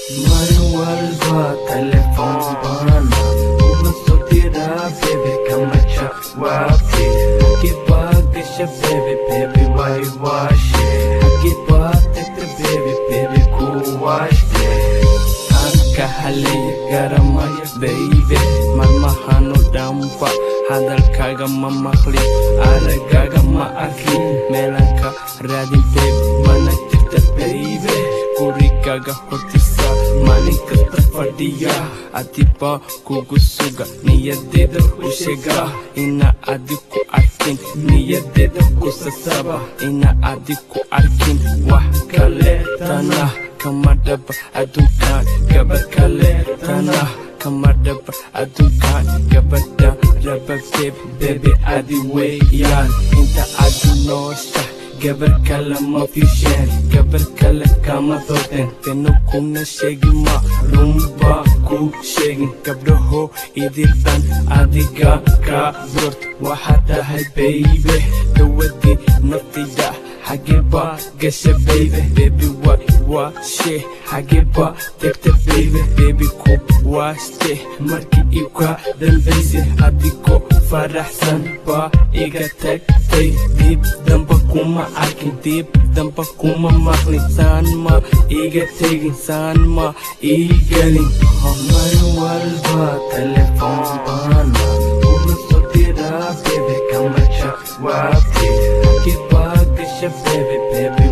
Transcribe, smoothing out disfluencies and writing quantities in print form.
Mar walba telefoon baan uma soo diraa baby kama jawaabti Hagee baa gasha baby way waashe Hagee baa tagta baby ku waashte Anka halaya garamaya baby malmahano dhanba hadalkaaga ma maqli aragaaga ma arkin meelanka raadin baby mana jirta baby gurigaaga hortiisa maalin kasta fadhiya adiba kugu suga niyadeeda u sheega ina adi ku arkin niyadeeda ku sasaba ina adi ku arkin wax kaleetana kama dhaba adduunkaan gabadh kaleetana kama dhaba adduunkaan gabadha raba baby adi weeyaan inta adi noosha gabar kale ma fiisheen gabar kale kama doodeen teno kuna sheegi ma runba ku sheegin gabdhaho idildan adiga ka doort waxaa tahay baby dawadii naftayda xagee baa gasha baby waashe xagee baa tagta baby ku waaste markii iga dambayse adigoo faraxsan baa iga tagtay dib damba kuma arkin dib damba kuma maqlin saan ma iga tegin saan ma igalin mar walba telefoon baan uma soo diraa baby kama jawaabti Hagee baa gasha baby